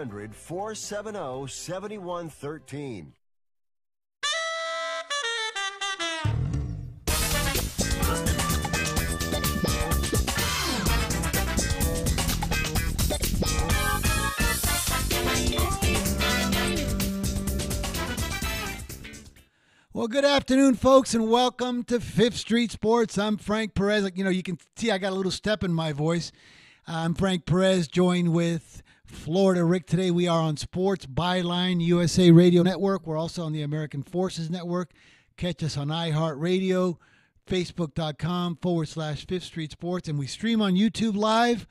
1-800-470-7113. Well, good afternoon, folks, and welcome to Fifth Street Sports. I'm Frank Perez. You can see I got a little step in my voice. I'm Frank Perez, joined with Florida Rick. Today we are on Sports Byline USA Radio Network. We're also on the American Forces Network. Catch us on iHeartRadio, Facebook.com/Fifth Street Sports, and we stream on YouTube Live.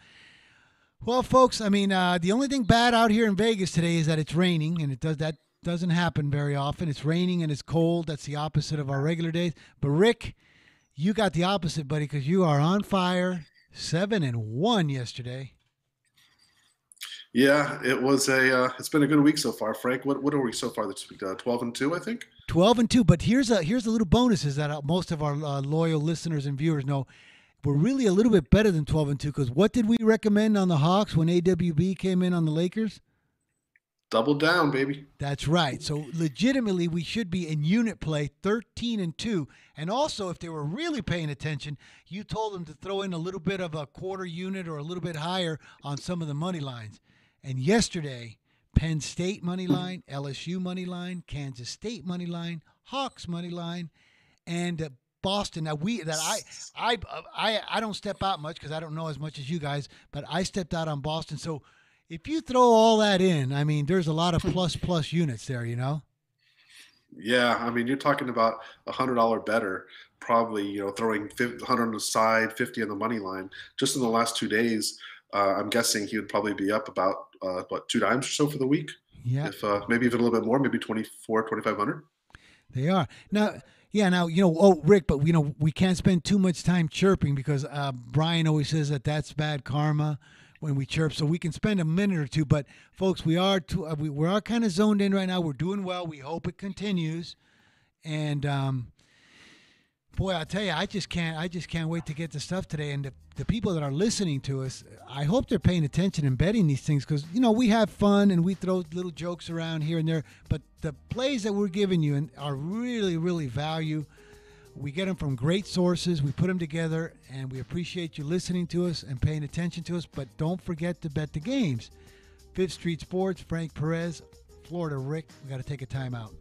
Well, folks, the only thing bad out here in Vegas today is that it's raining, and that doesn't happen very often. It's raining and it's cold. That's the opposite of our regular days. But Rick, you got the opposite, buddy, because you are on fire. 7-1 yesterday. Yeah, it was it's been a good week so far, Frank. What are we so far this week? 12-2, I think. 12-2. But here's a little bonus is that most of our loyal listeners and viewers know we're really a little bit better than 12-2 because what did we recommend on the Hawks when AWB came in on the Lakers? Double down, baby. That's right. So legitimately, we should be in unit play 13-2. And also, if they were really paying attention, you told them to throw in a little bit of a quarter unit or a little bit higher on some of the money lines. And yesterday, Penn State money line, LSU money line, Kansas State money line, Hawks money line, and Boston. Now I don't step out much because I don't know as much as you guys, but I stepped out on Boston. So if you throw all that in, there's a lot of plus units there, you know? Yeah, you're talking about $100 better, probably, throwing 100 on the side, 50 on the money line. Just in the last 2 days, I'm guessing he would probably be up about, 2 dimes or so for the week? Yeah. If maybe even a little bit more, maybe 2,500. They are. Rick, but, we can't spend too much time chirping because Brian always says that's bad karma when we chirp, so we can spend a minute or two. But folks, we are kind of zoned in right now. We're doing well. We hope it continues. And boy, I tell you, I just can't wait to get the stuff today. And the people that are listening to us, I hope they're paying attention and betting these things because we have fun and we throw little jokes around here and there. But the plays that we're giving you are really, really value. We get them from great sources. We put them together, and we appreciate you listening to us and paying attention to us. But don't forget to bet the games. Fifth Street Sports, Frank Perez, Florida Rick. We got to take a timeout.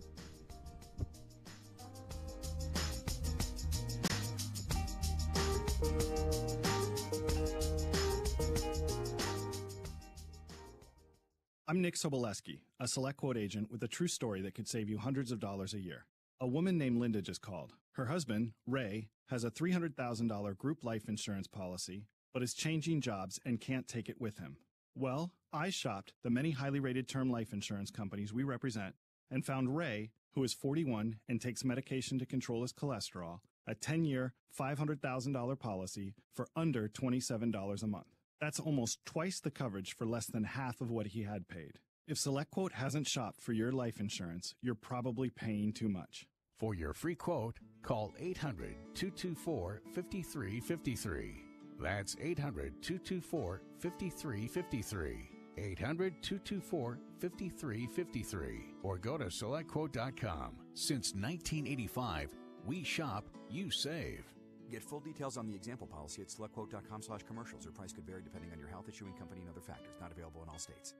I'm Nick Soboleski, a Select Quote agent with a true story that could save you hundreds of dollars a year. A woman named Linda just called. Her husband, Ray, has a $300,000 group life insurance policy, but is changing jobs and can't take it with him. Well, I shopped the many highly rated term life insurance companies we represent and found Ray, who is 41 and takes medication to control his cholesterol, a 10-year, $500,000 policy for under $27 a month. That's almost twice the coverage for less than half of what he had paid. If SelectQuote hasn't shopped for your life insurance, you're probably paying too much. For your free quote, call 800-224-5353. That's 800-224-5353. 800-224-5353. Or go to SelectQuote.com. Since 1985, we shop, you save. Get full details on the example policy at SelectQuote.com/commercials. Your price could vary depending on your health, issuing company, and other factors. Not available in all states.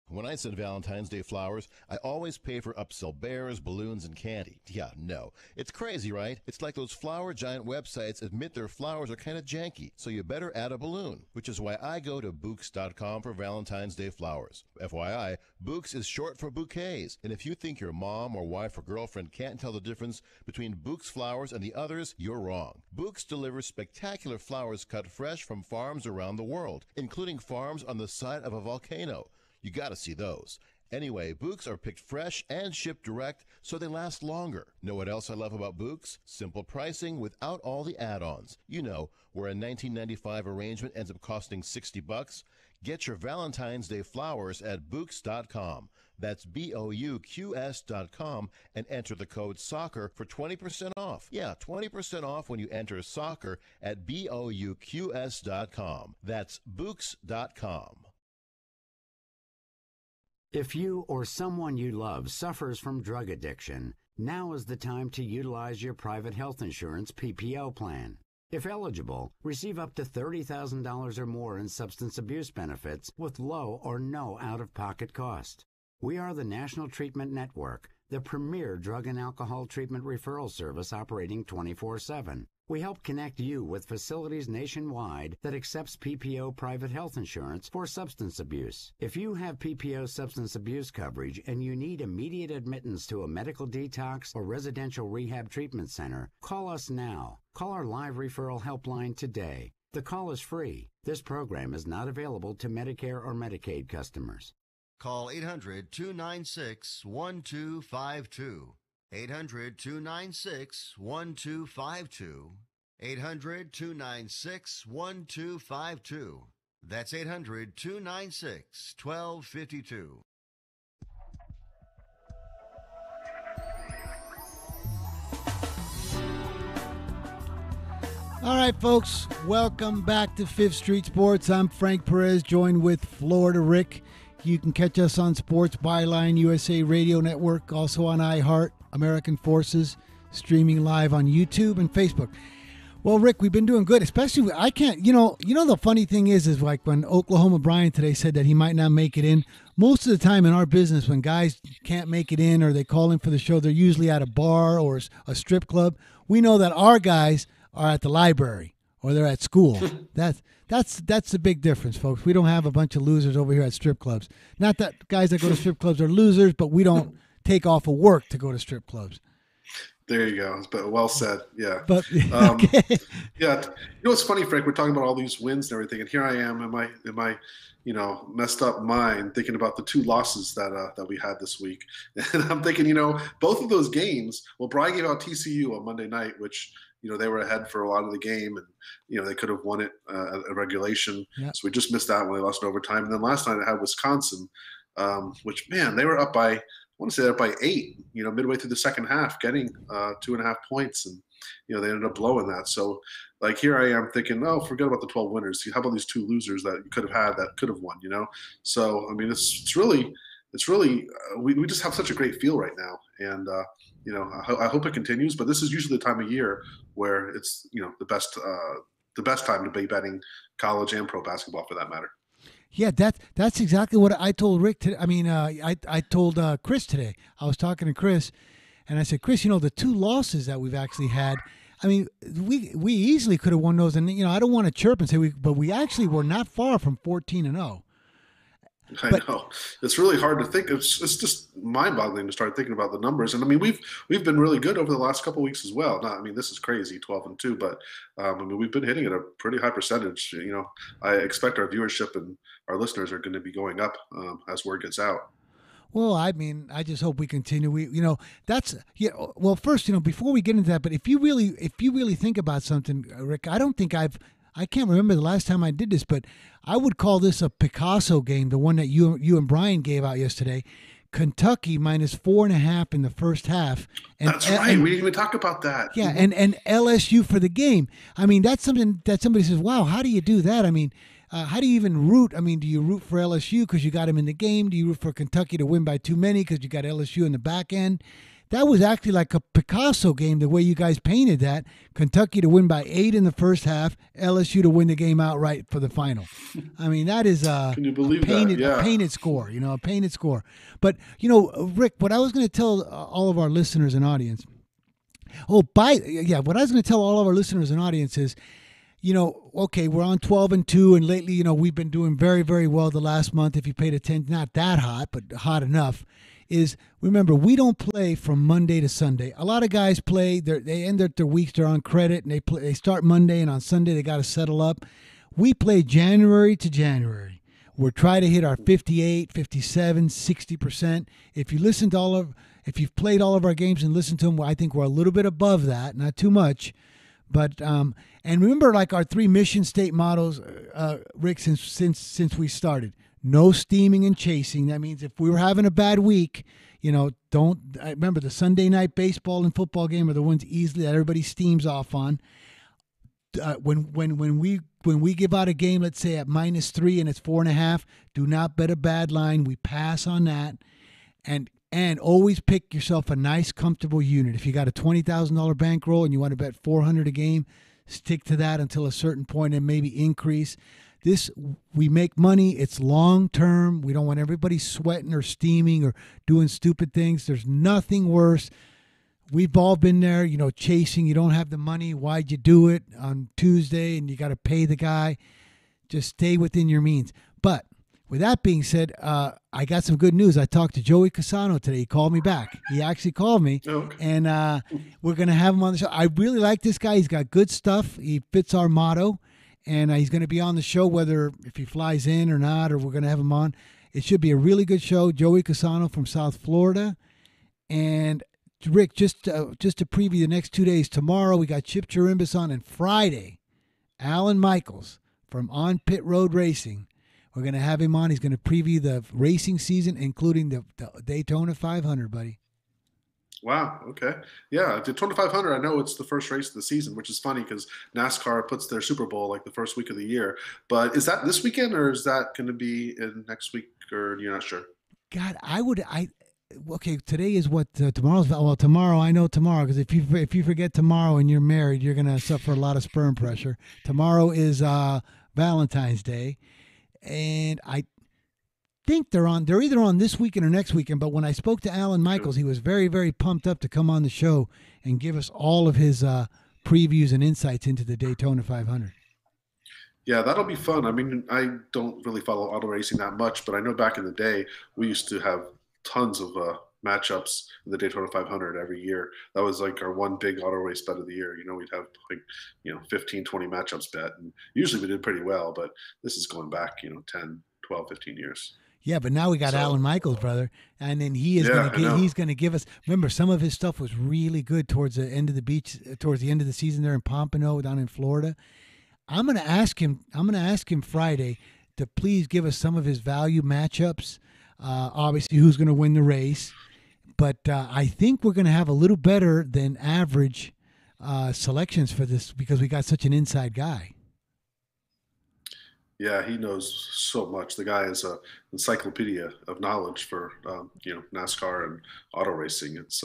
When I send Valentine's Day flowers, I always pay for upsell bears, balloons, and candy. Yeah, no. It's crazy, right? It's like those flower giant websites admit their flowers are kind of janky, so you better add a balloon, which is why I go to Books.com for Valentine's Day flowers. FYI, Books is short for bouquets, and if you think your mom or wife or girlfriend can't tell the difference between Books flowers and the others, you're wrong. Books delivers spectacular flowers cut fresh from farms around the world, including farms on the side of a volcano. You got to see those. Anyway, Books are picked fresh and shipped direct, so they last longer. Know what else I love about Books? Simple pricing without all the add-ons. You know, where a 1995 arrangement ends up costing $60. Get your Valentine's Day flowers at Books.com. That's BOUQS.com and enter the code SOCCER for 20% off. Yeah, 20% off when you enter SOCCER at BOUQS.com. That's Books.com. If you or someone you love suffers from drug addiction, now is the time to utilize your private health insurance PPO plan. If eligible, receive up to $30,000 or more in substance abuse benefits with low or no out-of-pocket cost. We are the National Treatment Network, the premier drug and alcohol treatment referral service operating 24/7. We help connect you with facilities nationwide that accepts PPO private health insurance for substance abuse. If you have PPO substance abuse coverage and you need immediate admittance to a medical detox or residential rehab treatment center, call us now. Call our live referral helpline today. The call is free. This program is not available to Medicare or Medicaid customers. Call 800-296-1252. 800-296-1252. 800-296-1252. That's 800-296-1252. All right, folks, welcome back to Fifth Street Sports. I'm Frank Perez, joined with Florida Rick. You can catch us on Sports Byline USA Radio Network, also on iHeart, American Forces, streaming live on YouTube and Facebook. Well, Rick, we've been doing good, especially I can't, the funny thing is like when Oklahoma Brian today said that he might not make it in. Most of the time in our business, when guys can't make it in or they call in for the show, they're usually at a bar or a strip club. We know that our guys are at the library or they're at school. That's the big difference, folks. We don't have a bunch of losers over here at strip clubs. Not that guys that go to strip clubs are losers, but we don't take off of work to go to strip clubs. There you go. But well said. Yeah. But okay. Yeah. It's funny, Frank. We're talking about all these wins and everything, and here I am in my messed up mind thinking about the two losses that we had this week, and I'm thinking, both of those games. Well, Brian gave out TCU on Monday night, which they were ahead for a lot of the game, and they could have won it at regulation. Yeah. So we just missed that when they lost in overtime. And then last night I had Wisconsin, which, man, they were up by, I want to say they're up by 8, midway through the second half, getting 2.5 points, and they ended up blowing that. So like here I am thinking, oh, forget about the 12 winners. How about these two losers that you could have had that could have won? So I mean, it's really we just have such a great feel right now, and I hope it continues. But this is usually the time of year where it's the best time to be betting college and pro basketball, for that matter. Yeah, that's exactly what I told Rick today. I mean, I told Chris today. I was talking to Chris, and I said, Chris, the two losses that we've actually had, I mean, we easily could have won those. And I don't want to chirp and say but we actually were not far from 14-0. I know. It's really hard to think. It's just mind-boggling to start thinking about the numbers. And I mean, we've been really good over the last couple of weeks as well. This is crazy, 12-2, but we've been hitting at a pretty high percentage. I expect our viewership and our listeners are going to be going up as word gets out. Well, I mean, I just hope we continue. Well, first, before we get into that, but if you really think about something, Rick, I can't remember the last time I did this, but I would call this a Picasso game, the one that you and Brian gave out yesterday. Kentucky minus 4.5 in the first half. And, that's right. We didn't even talk about that. Yeah, and LSU for the game. I mean, that's something that somebody says, wow, how do you do that? I mean, how do you even root? I mean, do you root for LSU because you got them in the game? Do you root for Kentucky to win by too many because you got LSU in the back end? That was actually like a Picasso game, the way you guys painted that. Kentucky to win by 8 in the first half, LSU to win the game outright for the final. I mean, that is Can you believe a painted score, a painted score. But, Rick, what I was going to tell all of our listeners and audience, what I was going to tell all of our listeners and audience is, okay, we're on 12-2, and lately, we've been doing very, very well the last month. If you paid attention, not that hot, but hot enough. Is remember, we don't play from Monday to Sunday. A lot of guys play; they end their weeks. They're on credit, and they start Monday, and on Sunday they got to settle up. We play January to January. We're trying to hit our 58, 57, 60%. If you've played all of our games and listened to them, I think we're a little bit above that, not too much. But and remember, like our 3 mission state mottos, Rick, since we started: no steaming and chasing. That means if we were having a bad week, don't. I remember the Sunday night baseball and football game are the ones easily that everybody steams off on. When we give out a game, let's say at -3 and it's 4.5, do not bet a bad line. We pass on that, and always pick yourself a nice, comfortable unit. If you got a $20,000 bankroll and you want to bet 400 a game, stick to that until a certain point and maybe increase. We make money. It's long term. We don't want everybody sweating or steaming or doing stupid things. There's nothing worse. We've all been there, chasing. You don't have the money. Why'd you do it on Tuesday? And you got to pay the guy. Just stay within your means. But with that being said, I got some good news. I talked to Joey Casano today. He called me back. He actually called me, and we're going to have him on the show. I really like this guy. He's got good stuff. He fits our motto, and he's going to be on the show whether if he flies in or not, or we're going to have him on. It should be a really good show. Joey Casano from South Florida. And Rick, just to preview the next 2 days, tomorrow we got Chip Chirimbus on, and Friday, Alan Michaels from On Pit Road Racing. We're going to have him on. He's going to preview the racing season, including the Daytona 500, buddy. Wow. Okay. Yeah. The Daytona 500, I know it's the first race of the season, which is funny because NASCAR puts their Super Bowl like the first week of the year. But is that this weekend or is that going to be in next week, or you're not sure? God, okay, today is what tomorrow's. Well, tomorrow, I know tomorrow, because if you forget tomorrow and you're married, you're going to suffer a lot of sperm pressure. Tomorrow is Valentine's Day, and I think they're either on this weekend or next weekend. But when I spoke to Alan Michaels, he was very, very pumped up to come on the show and give us all of his previews and insights into the Daytona 500. Yeah, that'll be fun. I mean, I don't really follow auto racing that much, but I know back in the day we used to have tons of matchups in the Daytona 500 every year. That was like our one big auto race bet of the year. We'd have 15, 20 matchups bet, and usually we did pretty well, but this is going back, 10, 12, 15 years. Yeah, but now we got Alan Michaels, brother, and then he's going to give us. Remember, some of his stuff was really good towards the end of the season there in Pompano down in Florida. I'm going to ask him Friday to please give us some of his value matchups. Obviously, who's going to win the race, but I think we're going to have a little better than average selections for this because we got such an inside guy. Yeah, he knows so much. The guy is an encyclopedia of knowledge for NASCAR and auto racing. It's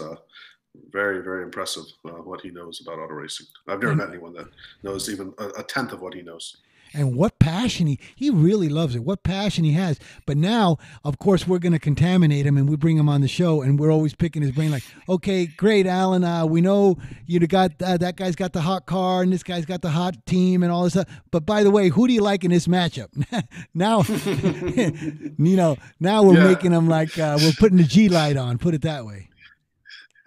very, very impressive what he knows about auto racing. I've never met anyone that knows even a tenth of what he knows. And what passion he really loves it. What passion he has. But now, of course, we're going to contaminate him, and we bring him on the show, and we're always picking his brain like, okay, great, Alan. We know you got that guy's got the hot car, and this guy's got the hot team, and all this stuff. But by the way, who do you like in this matchup? Now, now we're making him like we're putting the G light on. Put it that way.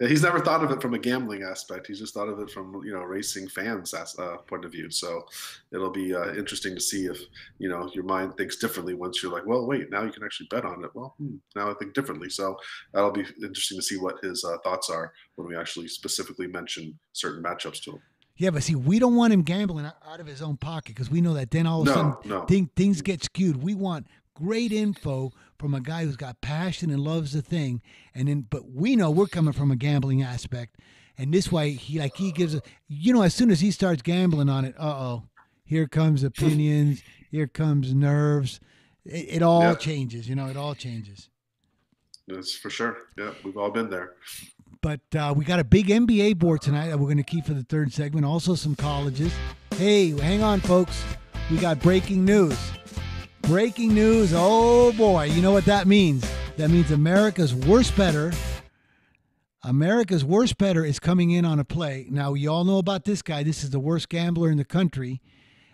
Yeah, he's never thought of it from a gambling aspect. He's just thought of it from racing fans' point of view. So it'll be interesting to see if your mind thinks differently once you're like, well, wait, now you can actually bet on it. Well, now I think differently. So that'll be interesting to see what his thoughts are when we actually specifically mention certain matchups to him. Yeah, but see, we don't want him gambling out of his own pocket because we know that then all of a sudden things get skewed. We want great info from a guy who's got passion and loves the thing, but we know we're coming from a gambling aspect, and this way he gives us. As soon as he starts gambling on it, here comes opinions, here comes nerves. It all changes. It all changes. That's for sure. Yeah, we've all been there. But we got a big NBA board tonight that we're going to keep for the third segment. Also some colleges. Hey, hang on, folks. We got breaking news. Breaking news. Oh, boy. You know what that means? That means America's worst bettor is coming in on a play. Now, you all know about this guy. This is the worst gambler in the country.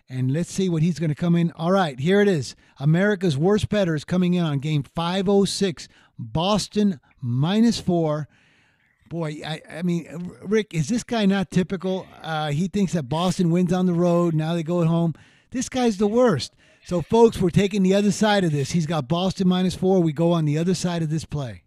And let's see what he's going to come in. All right, here it is. America's worst bettor is coming in on game 506. Boston -4. Boy, I mean, Rick, is this guy not typical? He thinks that Boston wins on the road. Now they go at home. This guy's the worst. So, folks, we're taking the other side of this. He's got Boston -4. We go on the other side of this play.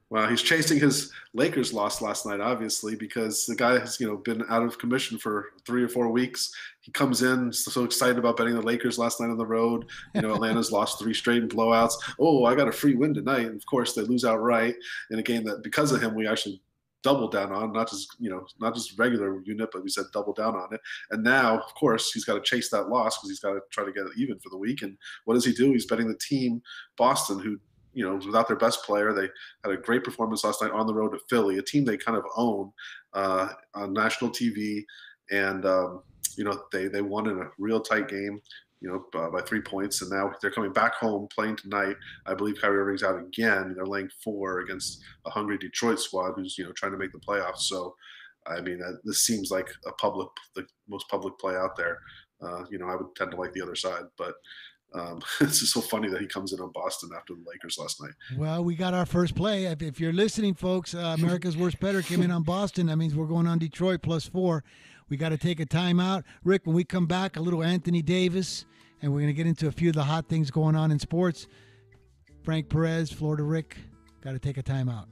Well, he's chasing his Lakers loss last night, obviously, because the guy has, been out of commission for 3 or 4 weeks. He comes in so excited about betting the Lakers last night on the road. Atlanta's lost 3 straight blowouts. Oh, I got a free win tonight. And of course, they lose outright in a game that, because of him, we actually doubled down on, not just regular unit, but we said double down on it. And now, of course, he's got to chase that loss because he's got to try to get it even for the week. And what does he do? He's betting the team, Boston, who, without their best player. They had a great performance last night on the road at Philly, a team they kind of own on national TV. And, they won in a real tight game, by 3 points. And now they're coming back home playing tonight. I believe Kyrie Irving's out again. They're laying 4 against a hungry Detroit squad who's, trying to make the playoffs. So, I mean, this seems like the most public play out there. I would tend to like the other side, but it's just so funny that he comes in on Boston after the Lakers last night. Well, we got our first play. If you're listening, folks, America's Worst Bettor came in on Boston. That means we're going on Detroit +4. We got to take a timeout. Rick, when we come back, a little Anthony Davis, and we're going to get into a few of the hot things going on in sports. Frank Perez, Florida Rick, got to take a timeout.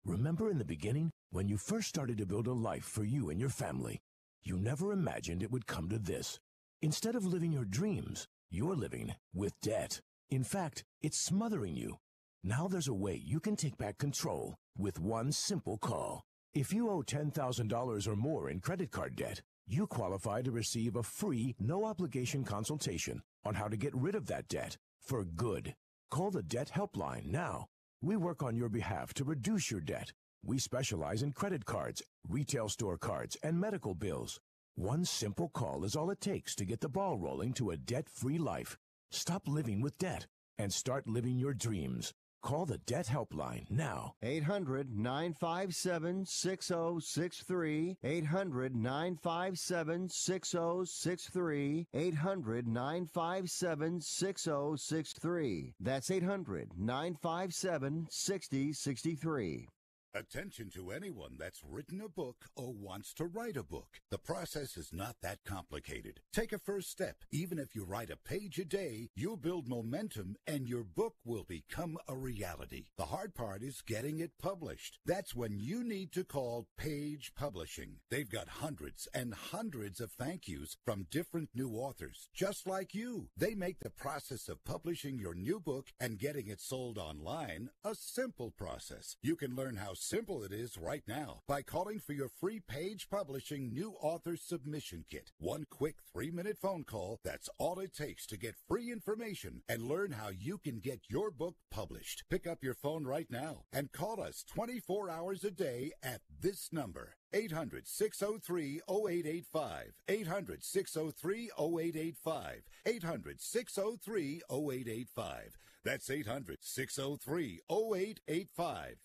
Remember in the beginning, when you first started to build a life for you and your family, you never imagined it would come to this. Instead of living your dreams, you're living with debt. In fact, it's smothering you. Now there's a way you can take back control with one simple call. If you owe $10,000 or more in credit card debt, you qualify to receive a free, no-obligation consultation on how to get rid of that debt for good. Call the Debt Helpline now. We work on your behalf to reduce your debt. We specialize in credit cards, retail store cards, and medical bills. One simple call is all it takes to get the ball rolling to a debt-free life. Stop living with debt and start living your dreams. Call the Debt Helpline now. 800-957-6063. 800-957-6063. 800-957-6063. That's 800-957-6063. Attention to anyone that's written a book or wants to write a book. The process is not that complicated. Take a first step. Even if you write a page a day, you'll build momentum and your book will become a reality. The hard part is getting it published. That's when you need to call Page Publishing. They've got hundreds and hundreds of thank yous from different new authors, just like you. They make the process of publishing your new book and getting it sold online a simple process. You can learn how simple it is right now by calling for your free Page Publishing New Author Submission Kit. One quick 3-minute phone call, that's all it takes to get free information and learn how you can get your book published. Pick up your phone right now and call us 24 hours a day at this number. 800-603-0885. 800-603-0885. 800-603-0885. That's 800-603-0885.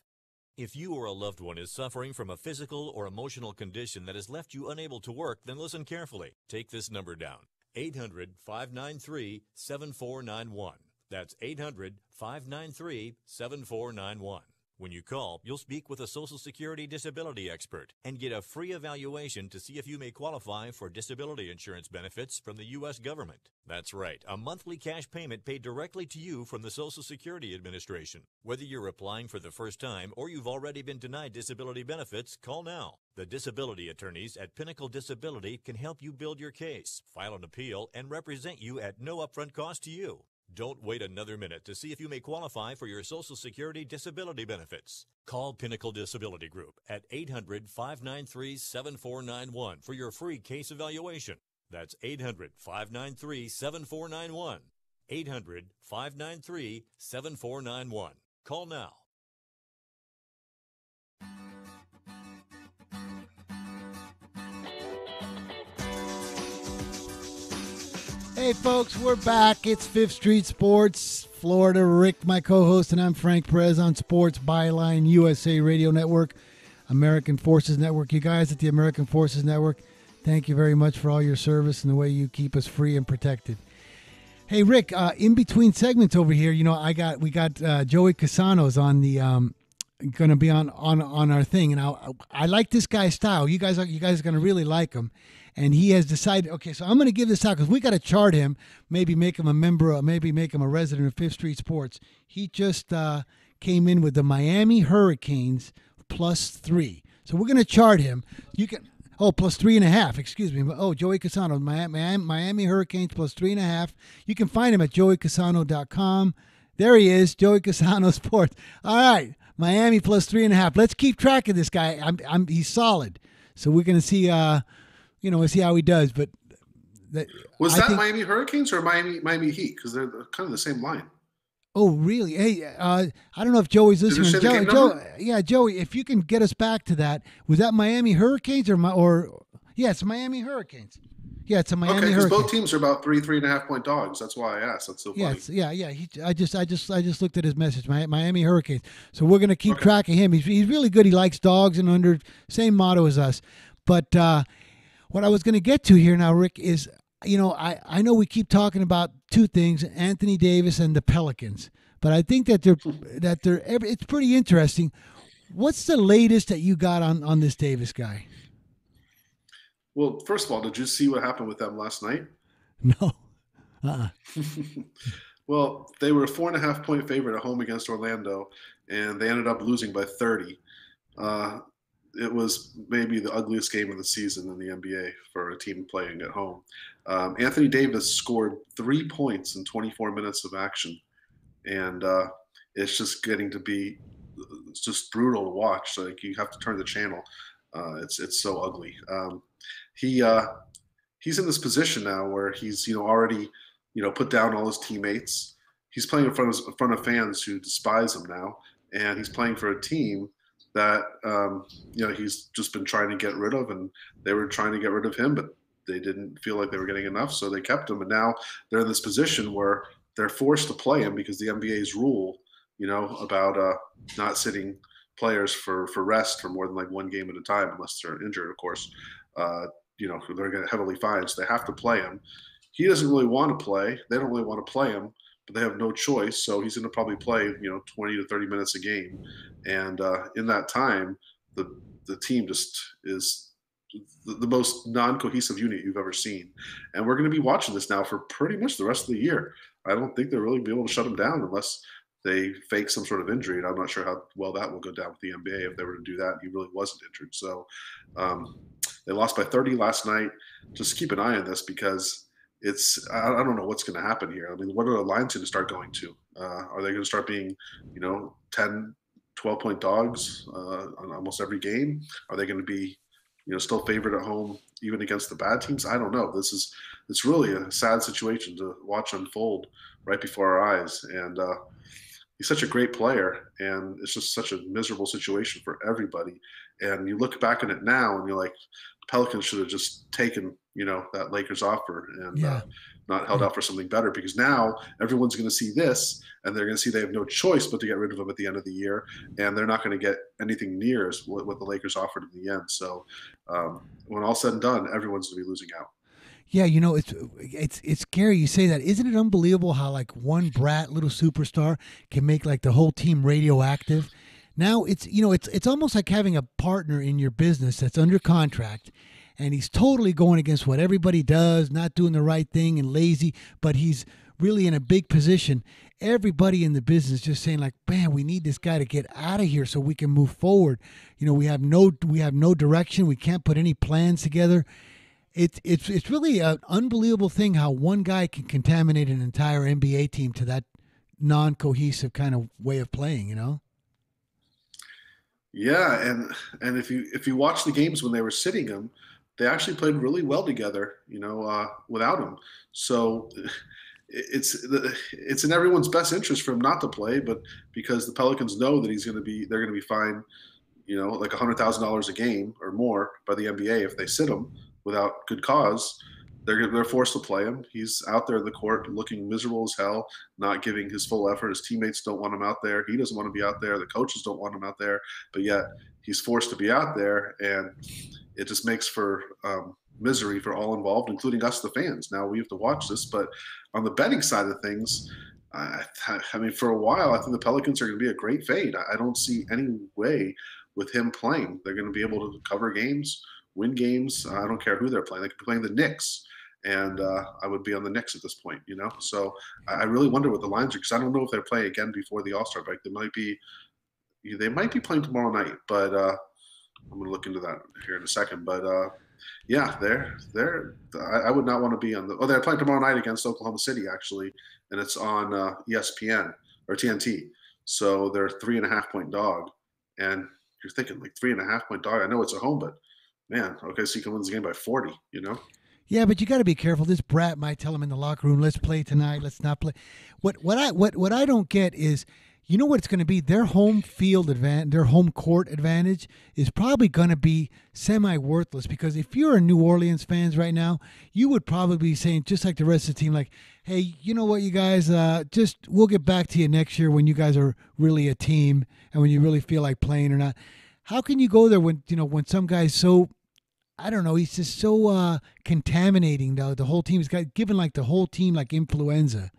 If you or a loved one is suffering from a physical or emotional condition that has left you unable to work, then listen carefully. Take this number down. 800-593-7491. That's 800-593-7491. When you call, you'll speak with a Social Security disability expert and get a free evaluation to see if you may qualify for disability insurance benefits from the U.S. government. That's right, a monthly cash payment paid directly to you from the Social Security Administration. Whether you're applying for the first time or you've already been denied disability benefits, call now. The disability attorneys at Pinnacle Disability can help you build your case, file an appeal, and represent you at no upfront cost to you. Don't wait another minute to see if you may qualify for your Social Security disability benefits. Call Pinnacle Disability Group at 800-593-7491 for your free case evaluation. That's 800-593-7491. 800-593-7491. Call now. Hey, folks, we're back. It's Fifth Street Sports. Florida Rick, my co-host, and I'm Frank Perez on Sports Byline USA Radio Network, American Forces Network. You guys at the American Forces Network, Thank you very much for all your service and the way you keep us free and protected. Hey, Rick, in between segments over here, we got Joey Casanos on the going to be on our thing, and I like this guy's style. You guys are going to really like him, and he has decided. Okay, so I'm going to give this out because we got to chart him, maybe make him a member, maybe make him a resident of Fifth Street Sports. He just came in with the Miami Hurricanes +3, so we're going to chart him. You can. Oh, +3.5. Excuse me. Oh, Joey Casano, Miami Hurricanes +3.5. You can find him at joeycasano.com. There he is, Joey Casano Sports. All right, Miami +3.5. Let's keep track of this guy. He's solid. So we're going to see, we'll see how he does. But was that Miami Hurricanes or Miami Heat? Because they're kind of the same line. Oh, really? Hey, I don't know if Joey's listening. Joey, if you can get us back to that, was that Miami Hurricanes yeah, it's Miami Hurricanes. Yeah, it's a Miami Hurricanes. Okay, because both teams are about 3.5 point dogs. That's why I asked. That's so funny. Yeah. I just looked at his message. Miami Hurricanes. So we're gonna keep track of him. He's really good. He likes dogs and under same motto as us. But what I was gonna get to here now, Rick, is. I know we keep talking about two things, Anthony Davis and the Pelicans, but I think that it's pretty interesting. What's the latest that you got on this Davis guy? Well, first of all, did you see what happened with them last night? No. Well, they were a 4.5 point favorite at home against Orlando, and they ended up losing by 30. It was maybe the ugliest game of the season in the NBA for a team playing at home. Anthony Davis scored 3 points in 24 minutes of action, and it's just getting to be just brutal to watch. Like you have to turn the channel. It's so ugly. He's in this position now where he's already put down all his teammates. He's playing in front of fans who despise him now, and he's playing for a team that he's just been trying to get rid of, and they were trying to get rid of him, but they didn't feel like they were getting enough, so they kept him. And now they're in this position where they're forced to play him because the NBA's rule, about not sitting players for rest for more than like one game at a time, unless they're injured, of course. They're going to heavily fined, so they have to play him. He doesn't really want to play. They don't really want to play him, but they have no choice. So he's going to probably play, 20 to 30 minutes a game. And in that time, the team just is the most non-cohesive unit you've ever seen. And we're going to be watching this now for pretty much the rest of the year. I don't think they'll really be able to shut him down unless they fake some sort of injury. And I'm not sure how well that will go down with the NBA if they were to do that. He really wasn't injured. So they lost by 30 last night. Just keep an eye on this because I don't know what's going to happen here. I mean, what are the lines going to start going to? Are they going to start being, 10, 12-point dogs on almost every game? Are they going to be, still favored at home even against the bad teams? I don't know. It's really a sad situation to watch unfold right before our eyes. And he's such a great player, and it's just such a miserable situation for everybody. And you look back on it now, and you're like, Pelicans should have just taken, that Lakers offer and not held out for something better, because now everyone's going to see this and they're going to see they have no choice but to get rid of him at the end of the year, and they're not going to get anything near as what the Lakers offered in the end. So when all said and done, everyone's going to be losing out. Yeah, it's scary you say that. Isn't it unbelievable how like one brat little superstar can make like the whole team radioactive? Now it's almost like having a partner in your business that's under contract, and he's totally going against what everybody does, not doing the right thing and lazy, but he's really in a big position. Everybody in the business just saying like, man, we need this guy to get out of here so we can move forward. We have no direction. We can't put any plans together. It's really an unbelievable thing how one guy can contaminate an entire NBA team to that non-cohesive kind of way of playing, Yeah, and if you watch the games when they were sitting him, they actually played really well together, without him. So it's in everyone's best interest for him not to play, but because the Pelicans know that they're going to be fined, like $100,000 a game or more by the NBA if they sit him without good cause, they're forced to play him. He's out there in the court looking miserable as hell, not giving his full effort. His teammates don't want him out there. He doesn't want to be out there. The coaches don't want him out there. But yet he's forced to be out there, and it just makes for misery for all involved, including us, the fans. Now we have to watch this, but on the betting side of things, I mean, for a while, I think the Pelicans are going to be a great fade. I don't see any way with him playing. They're going to be able to cover games, win games. I don't care who they're playing. They could be playing the Knicks, and I would be on the Knicks at this point, you know? So I really wonder what the lines are, because I don't know if they're playing again before the All-Star break. They might be playing tomorrow night, but I'm going to look into that here in a second. But yeah, I would not want to be on the. Oh, they're playing tomorrow night against Oklahoma City, actually, and it's on ESPN or TNT. So they're 3.5-point dog, and you're thinking like 3.5-point dog. I know it's at home, but man, OKC can win this game by 40. You know. Yeah, but you got to be careful. This brat might tell him in the locker room, "Let's play tonight. Let's not play." What I don't get is, you know what it's going to be? Their home field advantage, their home court advantage is probably going to be semi-worthless, because if you're a New Orleans fans right now, you would probably be saying, just like the rest of the team, like, hey, you know what, you guys, we'll get back to you next year when you guys are really a team and when you really feel like playing or not. How can you go there when when some guy's so, I don't know, he's just so contaminating the whole team. He's got given like the whole team like influenza.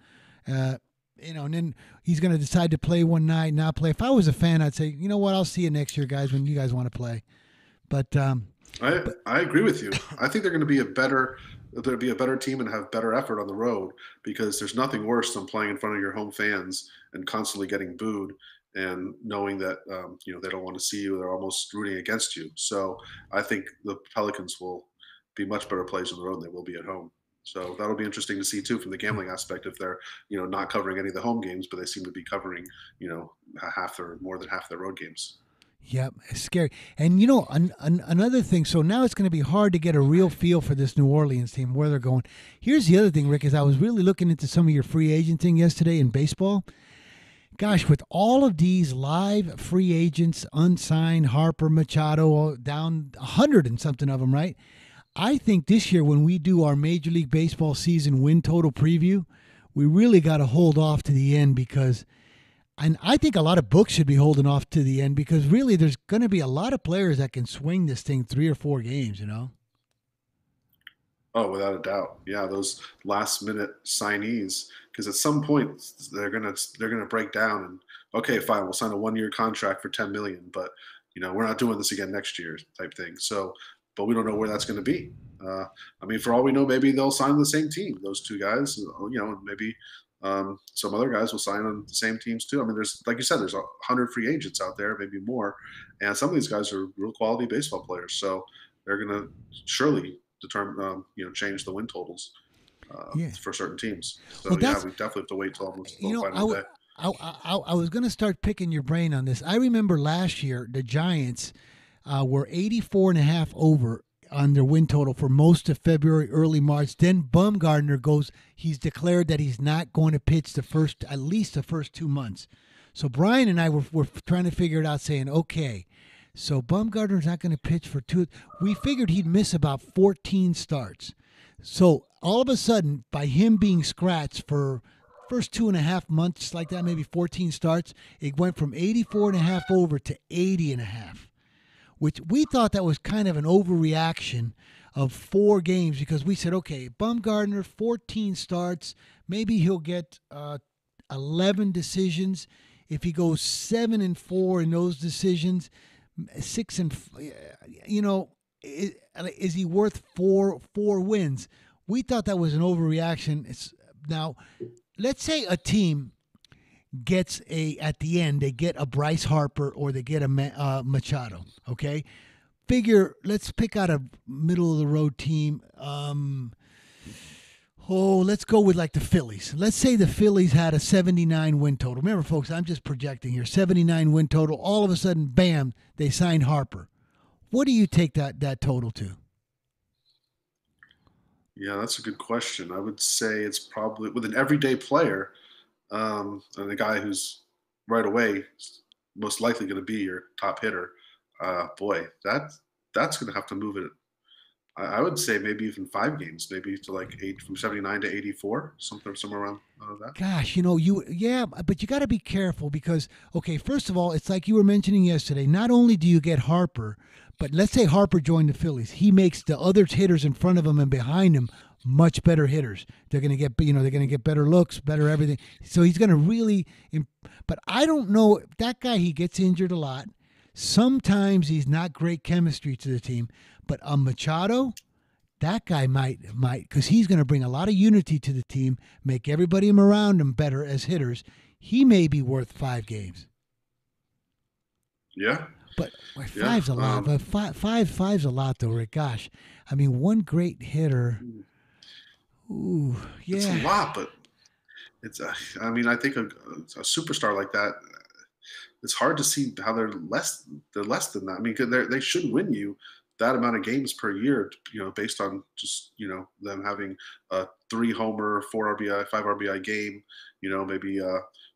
And then he's going to decide to play one night, not play. If I was a fan, I'd say, you know what, I'll see you next year, guys, when you guys want to play. But I agree with you. I think they're going to be a better team and have better effort on the road, because there's nothing worse than playing in front of your home fans and constantly getting booed and knowing that they don't want to see you. They're almost rooting against you. So I think the Pelicans will be much better players on the road than they will be at home. So that'll be interesting to see too, from the gambling aspect, if they're, not covering any of the home games, but they seem to be covering, more than half their road games. Yep, it's scary. And another thing, so now it's going to be hard to get a real feel for this New Orleans team, where they're going. Here's the other thing, Rick, is I was really looking into some of your free agent thing yesterday in baseball. Gosh, with all of these live free agents, unsigned, Harper, Machado, down 100 and something of them, right? I think this year, when we do our Major League Baseball season win total preview, we really got to hold off to the end, and I think a lot of books should be holding off to the end, because really there's going to be a lot of players that can swing this thing 3 or 4 games, Oh, without a doubt. Yeah, those last minute signees, because at some point they're gonna break down and, okay, fine, we'll sign a 1-year contract for $10 million, but we're not doing this again next year type thing. So, but we don't know where that's going to be. I mean, for all we know, maybe they'll sign the same team, those two guys, maybe some other guys will sign on the same teams too. I mean, there's, like you said, there's 100 free agents out there, maybe more. And some of these guys are real quality baseball players. So they're going to surely determine, change the win totals for certain teams. So we definitely have to wait till almost the final day. I was going to start picking your brain on this. I remember last year, the Giants were 84.5 over on their win total for most of February, early March. Then Bumgarner he's declared that he's not going to pitch at least the first 2 months. So Brian and I were trying to figure it out, saying, okay, so Bumgarner's not going to pitch for 2. We figured he'd miss about 14 starts. So all of a sudden, by him being scratched for first 2.5 months like that, maybe 14 starts, it went from 84.5 over to 80.5. Which we thought that was kind of an overreaction of 4 games, because we said, okay, Bumgarner, 14 starts, maybe he'll get 11 decisions. If he goes 7-4 in those decisions, 6 and is he worth four wins? We thought that was an overreaction. Now, let's say a team gets at the end, they get a Bryce Harper or they get a Machado, okay? Let's pick out a middle-of-the-road team. Let's go with like the Phillies. Let's say the Phillies had a 79 win total. Remember, folks, I'm just projecting here. 79 win total. All of a sudden, bam, they signed Harper. What do you take that total to? Yeah, that's a good question. I would say it's probably with an everyday player, and a guy who's right away most likely going to be your top hitter. That's going to have to move it. I would say maybe even 5 games, maybe to like 8, from 79 to 84, somewhere around that. Gosh, but you got to be careful because, okay, first of all, it's like you were mentioning yesterday. Not only do you get Harper, But let's say Harper joined the Phillies. He makes the other hitters in front of him and behind him much better hitters. They're going to get, they're going to get better looks, better everything. So he's going to really. But I don't know. That guy, he gets injured a lot. Sometimes he's not great chemistry to the team. But Machado, that guy might, because he's going to bring a lot of unity to the team, make everybody around him better as hitters. He may be worth 5 games. Yeah. But 5's a lot. But five's a lot, though, Rick. Gosh, I mean, one great hitter. Ooh, yeah. It's a lot, but it's. I mean, I think a superstar like that, it's hard to see how they're less than that. I mean, they should win you that amount of games per year, based on just them having a 3 homer, 4 RBI, 5 RBI game. Maybe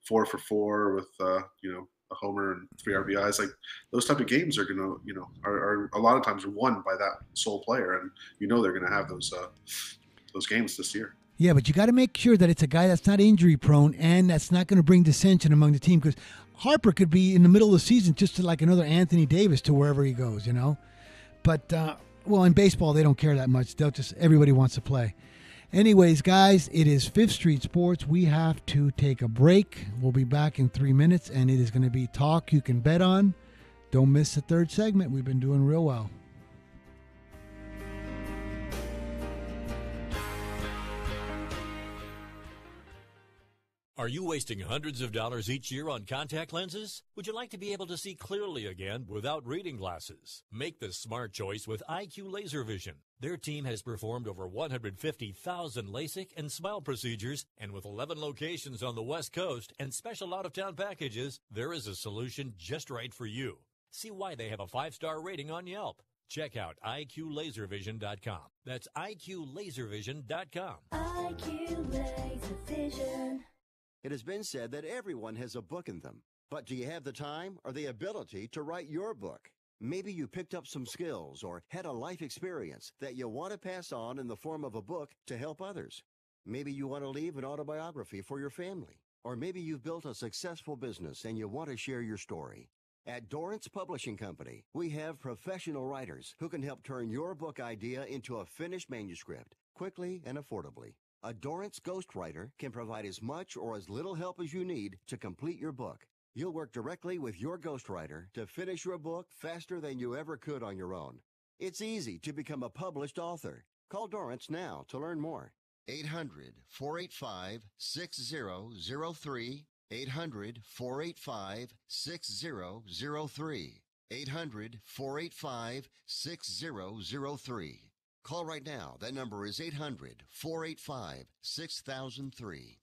4 for 4 with a homer and 3 RBIs. Like those type of games are gonna, are a lot of times won by that sole player, and they're gonna have those games this year. Yeah, but you got to make sure that it's a guy that's not injury prone and that's not going to bring dissension among the team, because Harper could be in the middle of the season just like another Anthony Davis to wherever he goes, But well, in baseball they don't care that much. Everybody wants to play. Anyways, guys, it is Fifth Street Sports. We have to take a break. We'll be back in 3 minutes, and it is going to be talk you can bet on. Don't miss the third segment. We've been doing real well. Are you wasting hundreds of dollars each year on contact lenses? Would you like to be able to see clearly again without reading glasses? Make the smart choice with IQ Laser Vision. Their team has performed over 150,000 LASIK and SMILE procedures, and with 11 locations on the West Coast and special out-of-town packages, there is a solution just right for you. See why they have a 5-star rating on Yelp. Check out IQLaserVision.com. That's IQLaserVision.com. IQ Laser Vision. It has been said that everyone has a book in them. But do you have the time or the ability to write your book? Maybe you picked up some skills or had a life experience that you want to pass on in the form of a book to help others. Maybe you want to leave an autobiography for your family. Or maybe you've built a successful business and you want to share your story. At Dorrance Publishing Company, we have professional writers who can help turn your book idea into a finished manuscript quickly and affordably. A Dorrance ghostwriter can provide as much or as little help as you need to complete your book. You'll work directly with your ghostwriter to finish your book faster than you ever could on your own. It's easy to become a published author. Call Dorrance now to learn more. 800-485-6003. 800-485-6003. 800-485-6003. Call right now. That number is 800-485-6003.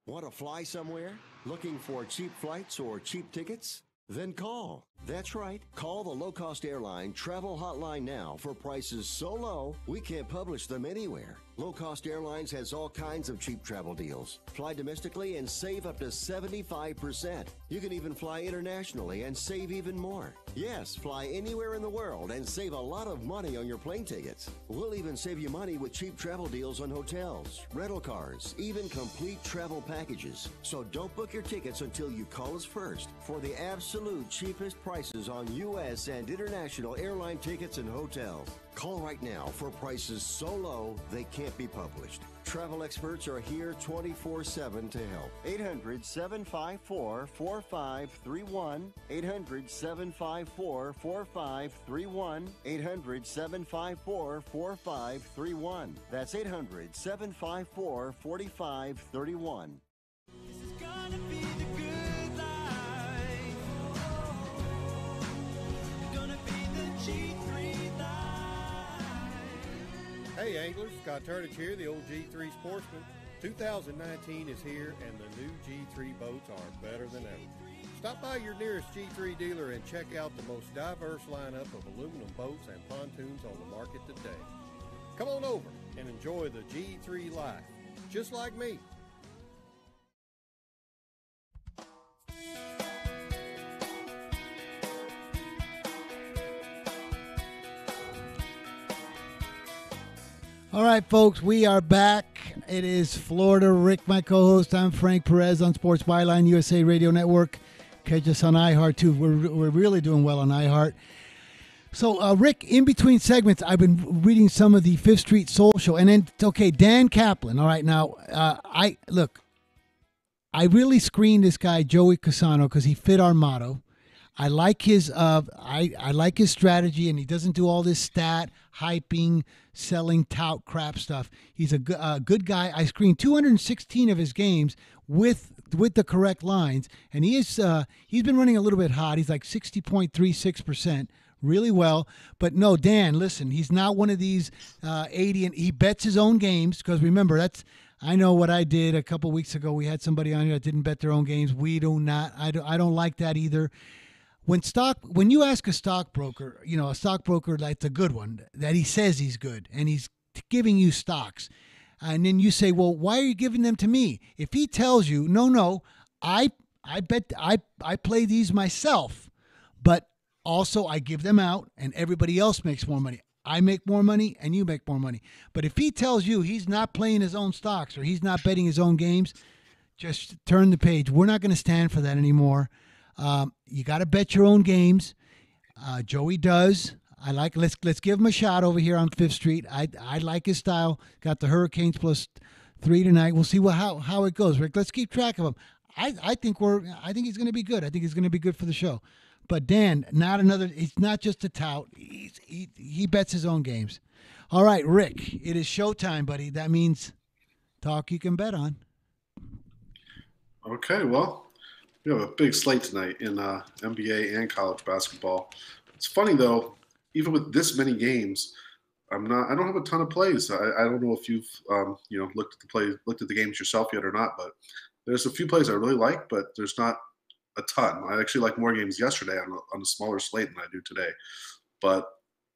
Want to fly somewhere? Looking for cheap flights or cheap tickets? Then call. That's right. Call the low-cost airline travel hotline now for prices so low we can't publish them anywhere. Low-cost airlines has all kinds of cheap travel deals. Fly domestically and save up to 75%. You can even fly internationally and save even more. Yes, fly anywhere in the world and save a lot of money on your plane tickets. We'll even save you money with cheap travel deals on hotels, rental cars, even complete travel packages. So don't book your tickets until you call us first for the absolute cheapest prices on U.S. and international airline tickets and hotels. Call right now for prices so low they can't be published. Travel experts are here 24/7 to help. 800-754-4531. 800-754-4531. 800-754-4531. That's 800-754-4531. This is gonna be the good life. Gonna be the G3 life. Hey anglers, Scott Turnage here, the old G3 sportsman. 2019 is here and the new G3 boats are better than ever. Stop by your nearest G3 dealer and check out the most diverse lineup of aluminum boats and pontoons on the market today. Come on over and enjoy the G3 life, just like me. All right, folks, we are back. It is Florida Rick, my co-host. I'm Frank Perez on Sports Byline USA Radio Network. Catch us on iHeart, too. We're really doing well on iHeart. So, Rick, in between segments, I've been reading some of the Fifth Street Social, and then okay, Dan Kaplan. All right, now I really screened this guy Joey Cassano because he fit our motto. I like his I like his strategy, and he doesn't do all this stat hyping, selling tout crap stuff. He's a good guy. I screened 216 of his games with the correct lines, and he's been running a little bit hot. He's like 60.36%. Really well. But no, Dan, listen, he's not one of these 80, and he bets his own games because remember, I know what I did a couple weeks ago. We had somebody on here that didn't bet their own games. We do not. I don't like that either. When you ask a stockbroker, a stockbroker that's a good one, that he says he's good and he's giving you stocks, and then you say, well, why are you giving them to me? If he tells you, no, I bet I play these myself, but also, I give them out, and everybody else makes more money. I make more money, and you make more money. But if he tells you he's not playing his own stocks or he's not betting his own games, just turn the page. We're not going to stand for that anymore. You got to bet your own games. Joey does. Let's give him a shot over here on Fifth Street. I like his style. Got the Hurricanes +3 tonight. We'll see how it goes, Rick. Let's keep track of him. I think he's going to be good. I think he's going to be good for the show. But Dan, he's not just a tout. He bets his own games. All right, Rick, it is showtime, buddy. That means talk you can bet on. Okay, well, we have a big slate tonight in NBA and college basketball. It's funny though, even with this many games, I don't have a ton of plays. I don't know if you've looked at the games yourself yet or not, but there's a few plays I really like, but there's not a ton. I actually like more games yesterday on a smaller slate than I do today. But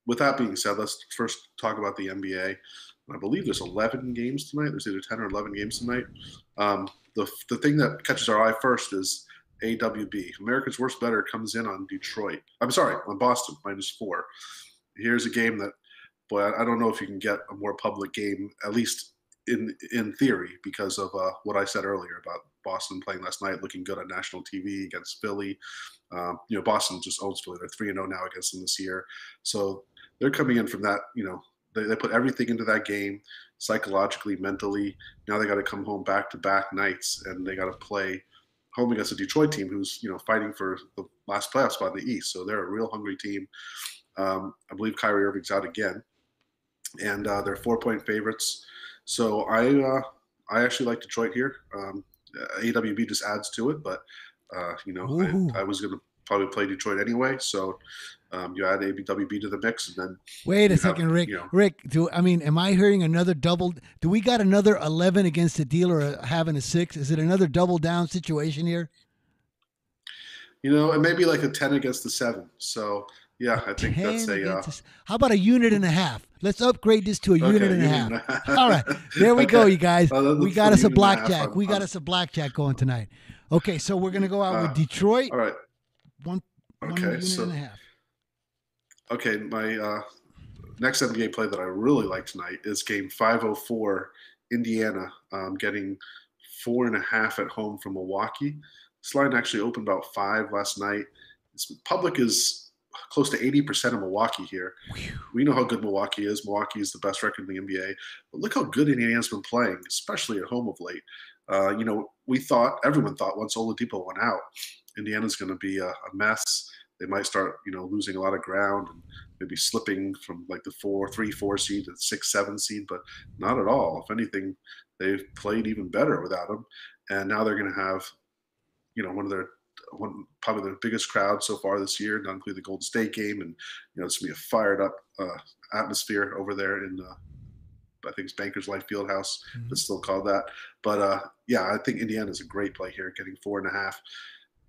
with that being said, let's first talk about the NBA. I believe there's 11 games tonight. There's either 10 or 11 games tonight. The thing that catches our eye first is AWB. America's Worst Bettor comes in on on Boston, -4. Here's a game that, boy, I don't know if you can get a more public game, at least in theory, because of what I said earlier about Boston playing last night, looking good on national TV against Philly. Boston just owns Philly. They're 3-0 now against them this year. So they're coming in from that, they put everything into that game, psychologically, mentally. Now they got to come home back-to-back nights, and they got to play home against a Detroit team who's, fighting for the last playoff spot in the East. So they're a real hungry team. I believe Kyrie Irving's out again, and they're 4-point favorites. So I actually like Detroit here. AWB just adds to it, but I was going to probably play Detroit anyway. So you add AWB to the mix, and then wait a second, Rick. Rick, am I hearing another double? Do we got another 11 against the dealer having a 6? Is it another double down situation here? It may be like a 10 against the 7. So yeah, I think that's how about a unit and a half? Let's upgrade this to a unit and a half. All right, there we go, you guys. We got us a blackjack. We got us a blackjack going tonight. Okay, so we're gonna go out with Detroit. All right. One unit and a half. Okay, my next NBA play that I really like tonight is game 504, Indiana, getting 4.5 at home from Milwaukee. This line actually opened about 5 last night. Public is close to 80% of Milwaukee here. We know how good Milwaukee is. Milwaukee is the best record in the NBA. But look how good Indiana's been playing, especially at home of late. Everyone thought once Oladipo went out, Indiana's going to be a mess. They might start, losing a lot of ground and maybe slipping from like the 3-4 seed to the 6-7 seed, but not at all. If anything, they've played even better without him. And now they're going to have, probably their biggest crowd so far this year, not including the Golden State game, and it's gonna be a fired up atmosphere over there in I think it's Bankers Life Fieldhouse. It's still called that. But I think Indiana's a great play here, getting 4.5.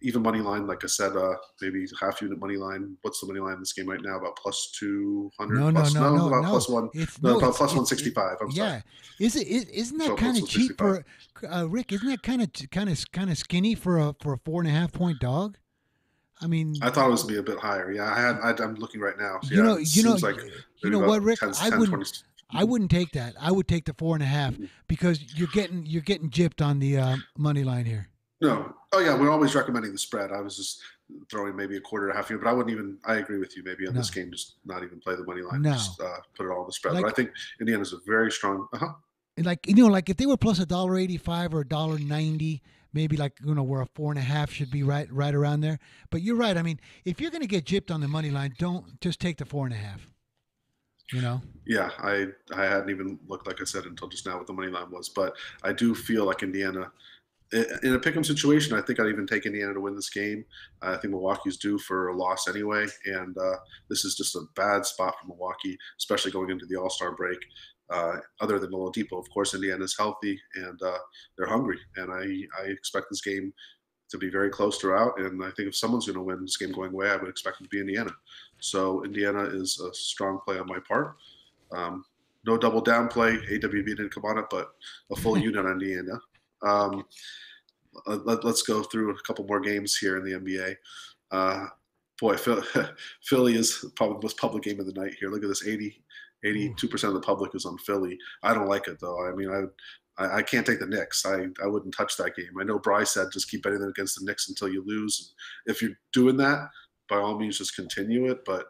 Even money line, like I said, maybe half unit money line. What's the money line in this game right now? About +200. No. Plus 165. I'm sorry. Isn't that kind of cheap for Rick? Isn't that kind of skinny for a 4.5 point dog? I mean, I thought it was be a bit higher. Yeah, I'm looking right now. So you know what, Rick? I wouldn't take that. I would take the 4.5 because you're getting gypped on the money line here. No. Oh yeah, we're always recommending the spread. I was just throwing maybe a quarter or half unit. But I wouldn't even. I agree with you. Maybe on No. this game, just not even play the money line. No. Just put it all on the spread. Like- but I think Indiana's a very strong. And like if they were plus $1.85 or $1.90, maybe where a 4.5 should be right around there. But you're right. I mean, if you're going to get gypped on the money line, don't just take the 4.5. Yeah, I hadn't even looked, like I said, until just now what the money line was. But I do feel like Indiana, in a pick'em situation, I think I'd even take Indiana to win this game. I think Milwaukee's due for a loss anyway, and this is just a bad spot for Milwaukee, especially going into the All-Star break. Other than Oladipo, of course, Indiana's healthy and they're hungry, and I expect this game to be very close throughout. And I think if someone's going to win this game going away, I would expect it to be Indiana. So Indiana is a strong play on my part. No double down play. AWB didn't come on it, but a full unit on Indiana. Let's go through a couple more games here in the NBA. Philly is probably the most public game of the night here. Look at this, 82% of the public is on Philly. I don't like it, though. I mean, I can't take the Knicks. I wouldn't touch that game. I know Bryce said just keep betting against the Knicks until you lose. And if you're doing that, by all means, just continue it. But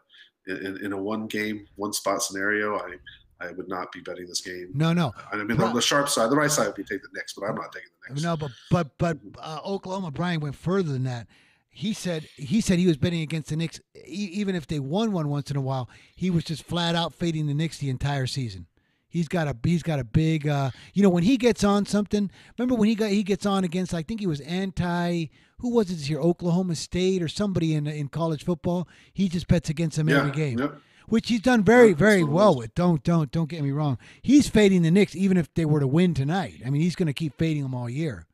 in a one-game, one-spot scenario, I would not be betting this game. No. I mean, on the sharp side, the right side would be take the Knicks, but I'm not taking the Knicks. No, but Oklahoma, Brian went further than that. He said he was betting against the Knicks even if they won one once in a while. He was just flat out fading the Knicks the entire season. He's got a big when he gets on something. Remember when he gets on against, I think he was who was it this year, Oklahoma State or somebody in college football. He just bets against them every game. Yep. Which he's done very well with. Don't get me wrong. He's fading the Knicks even if they were to win tonight. I mean, he's going to keep fading them all year.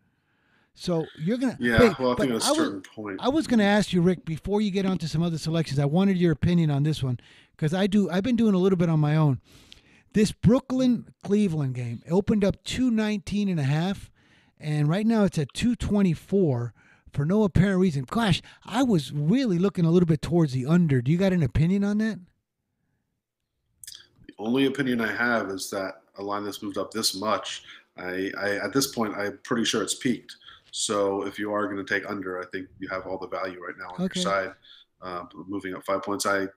So you're gonna. Yeah, well, I think at a certain point. I was going to ask you, Rick, before you get on to some other selections. I wanted your opinion on this one because I've been doing a little bit on my own. This Brooklyn-Cleveland game opened up 219.5, and right now it's at 224 for no apparent reason. Gosh, I was really looking a little bit towards the under. Do you got an opinion on that? The only opinion I have is that a line that's moved up this much, I at this point, I'm pretty sure it's peaked. So if you are going to take under, I think you have all the value right now on your side. Moving up 5 points, I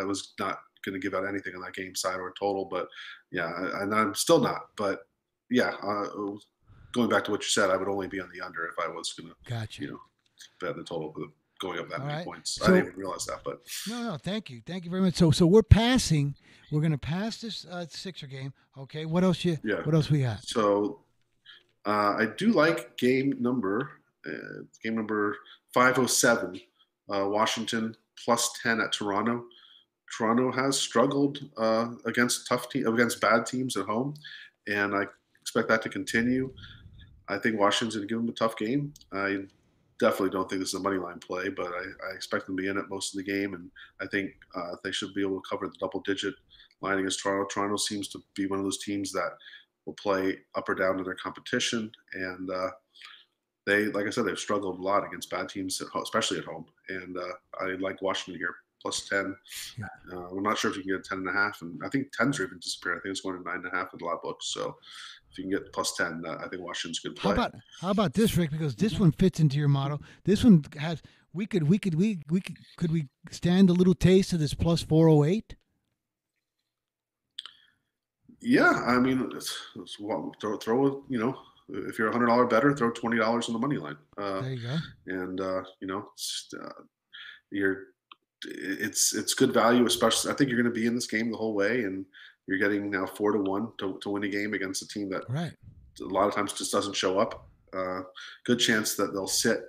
was not going to give out anything on that game side or total, but yeah, and I'm still not. But yeah, going back to what you said, I would only be on the under if I was going to, bet the total going up that many points. So, I didn't even realize that, but no, thank you very much. So we're passing. We're going to pass this Sixer game. Okay, what else What else we got? So I do like game number 507, Washington +10 at Toronto. Toronto has struggled against bad teams at home, and I expect that to continue. I think Washington's going to give them a tough game. I definitely don't think this is a money line play, but I expect them to be in it most of the game, and I think they should be able to cover the double-digit line against Toronto. Toronto seems to be one of those teams that will play up or down in their competition, and they, like I said, they've struggled a lot against bad teams, especially at home, and I like Washington here. +10. I'm not sure if you can get 10.5, and I think 10s are even disappearing. I think it's going to 9.5 in a lot of books. So if you can get +10, I think Washington's a good play. How about this, Rick? Because this one fits into your model. This one has could we stand a little taste of this +408? Yeah, I mean, throw if you're a $100 better, throw $20 on the money line. There you go. And it's good value, especially I think you're going to be in this game the whole way, and you're getting now 4-1 to win a game against a team that a lot of times just doesn't show up. Good chance that they'll sit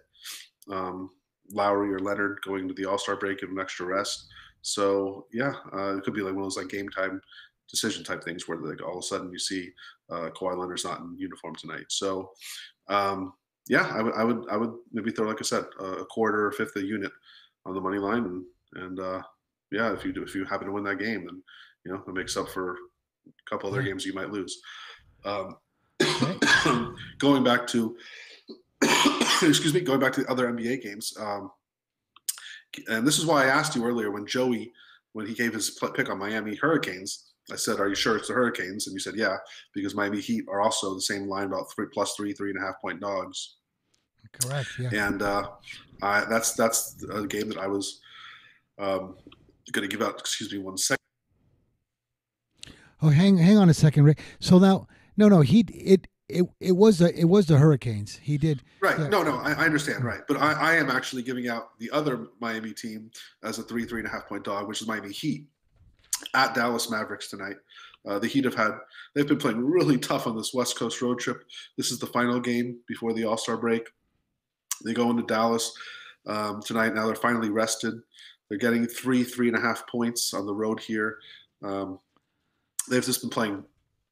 Lowry or Leonard going into the All-Star break, give them extra rest. So yeah, it could be like one of those game time decision type things where all of a sudden you see Kawhi Leonard's not in uniform tonight. So yeah, I would maybe throw, like I said, a quarter or fifth a unit on the money line, and yeah, if you happen to win that game, then it makes up for a couple other games you might lose. Going back to going back to the other NBA games, and this is why I asked you earlier when he gave his pick on Miami Hurricanes, I said, "Are you sure it's the Hurricanes?" And you said, "Yeah," because Miami Heat are also the same line, about +3.5 point dogs. Correct. Yeah. And that's a game that I was going to give out. Excuse me, 1 second. Oh, hang on a second, Rick. So now, no, it was the Hurricanes. He did. Right. Yeah. No, I understand. Right. But I am actually giving out the other Miami team as a 3.5 point dog, which is Miami Heat at Dallas Mavericks tonight. The Heat they've been playing really tough on this West Coast road trip. This is the final game before the All-Star break. They go into Dallas tonight. Now they're finally rested. They're getting 3.5 points on the road here. They've just been playing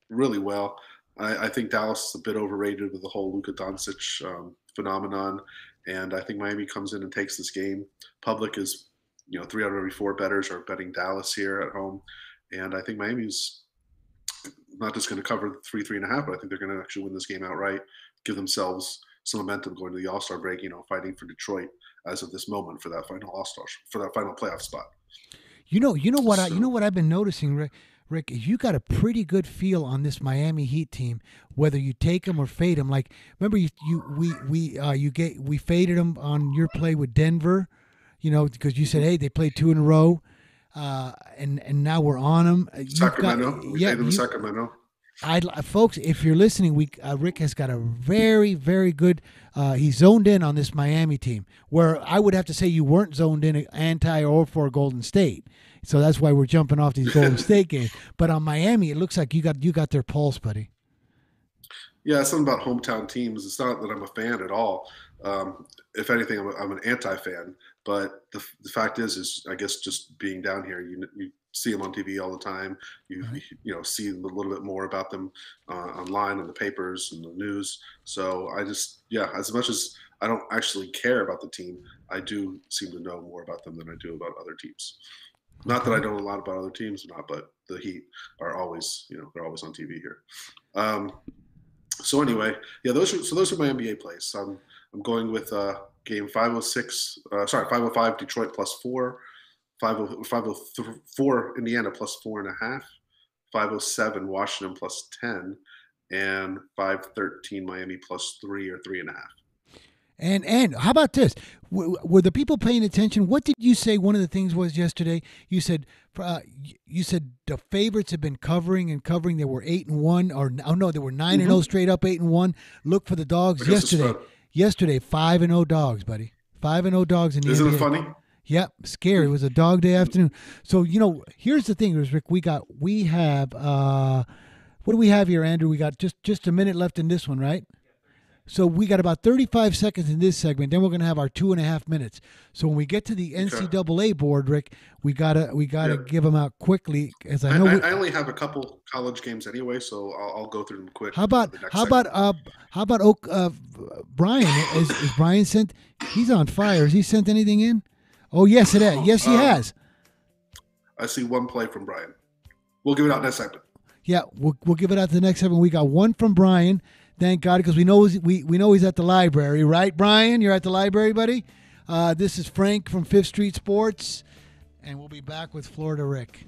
really well. I think Dallas is a bit overrated with the whole Luka Doncic phenomenon, and I think Miami comes in and takes this game. Public is, 3 out of every 4 bettors are betting Dallas here at home, and I think Miami's not just going to cover the 3.5, but I think they're going to actually win this game outright, give themselves some momentum going to the All-Star break. Fighting for Detroit as of this moment for that final final playoff spot. You know what I've been noticing, Rick, is you got a pretty good feel on this Miami Heat team, whether you take them or fade them. Like, remember we faded them on your play with Denver, because you said, hey, they played 2 in a row, and now we're on them. Sacramento, we faded them Sacramento. Folks, if you're listening, Rick has got a very, very good. He's zoned in on this Miami team, where I would have to say you weren't zoned in anti or for Golden State. So that's why we're jumping off these Golden State games. But on Miami, it looks like you got their pulse, buddy. Yeah, something about hometown teams. It's not that I'm a fan at all. If anything, I'm an anti-fan. But the fact is I guess just being down here, you see them on TV all the time. You see a little bit more about them online on the papers and the news. So as much as I don't actually care about the team, I do seem to know more about them than I do about other teams. Not that I know a lot about other teams, but the Heat are always, they're always on TV here. So anyway, those are my NBA plays. I'm going with game 505 Detroit +4, 504 Indiana +4.5, 507 Washington +10, and 513 Miami +3 or 3.5. And how about this? Were the people paying attention? What did you say? One of the things was yesterday. You said the favorites have been covering. They were 8-1, they were 9-0 straight up, 8-1. Look for the dogs yesterday. 5-0 dogs, buddy. 5-0 dogs in the NBA. Isn't it funny? Yep, scary. It was a dog day afternoon. So here's the thing, Rick. We have what do we have here, Andrew? We got just a minute left in this one, right? So we got about 35 seconds in this segment. Then we're going to have our 2.5 minutes. So when we get to the NCAA board, Rick, we gotta give them out quickly. As I know, I only have a couple college games anyway, so I'll go through them quick. How about Brian? Is Brian sent? He's on fire. Has he sent anything in? Oh yes, it has. Yes, he has. I see one play from Brian. We'll give it out next segment. Yeah, we'll give it out the next segment. We got one from Brian. Thank God, because we know he's at the library, right, Brian? You're at the library, buddy? This is Frank from 5th Street Sports, and we'll be back with Florida Rick.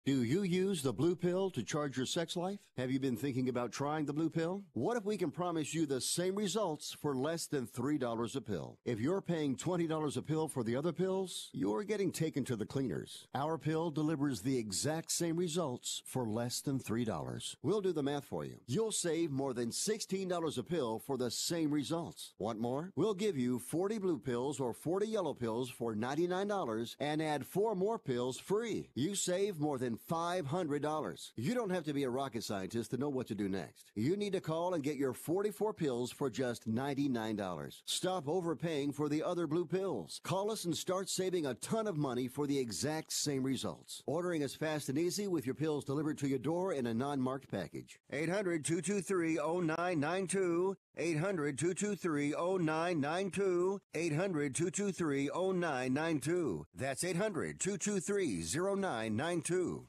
Do you use the blue pill to charge your sex life? Have you been thinking about trying the blue pill? What if we can promise you the same results for less than $3 a pill? If you're paying $20 a pill for the other pills, you're getting taken to the cleaners. Our pill delivers the exact same results for less than $3. We'll do the math for you. You'll save more than $16 a pill for the same results. Want more? We'll give you 40 blue pills or 40 yellow pills for $99 and add 4 more pills free. You save more than $500. You don't have to be a rocket scientist to know what to do next. You need to call and get your 44 pills for just $99. Stop overpaying for the other blue pills. Call us and start saving a ton of money for the exact same results. Ordering is fast and easy with your pills delivered to your door in a non-marked package. 800-223-0992. 800-223-0992. 800-223-0992. That's 800-223-0992.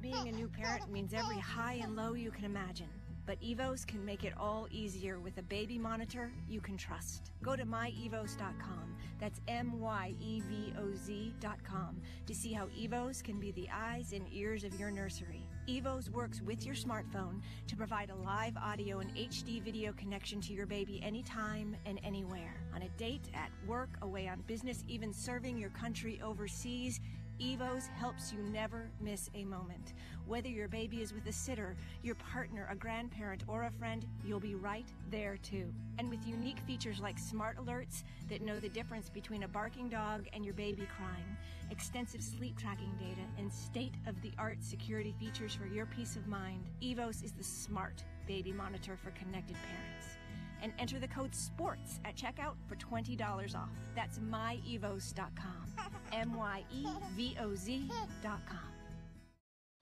Being a new parent means every high and low you can imagine. But Evos can make it all easier with a baby monitor you can trust. Go to myevos.com. That's MYEVOZ.com to see how Evos can be the eyes and ears of your nursery. Evos works with your smartphone to provide a live audio and HD video connection to your baby anytime and anywhere. On a date, at work, away on business, even serving your country overseas, Evos helps you never miss a moment. Whether your baby is with a sitter, your partner, a grandparent, or a friend, you'll be right there too. And with unique features like smart alerts that know the difference between a barking dog and your baby crying, extensive sleep tracking data, and state-of-the-art security features for your peace of mind, Evos is the smart baby monitor for connected parents. And enter the code SPORTS at checkout for $20 off. That's myevos.com. MYEVOZ.com.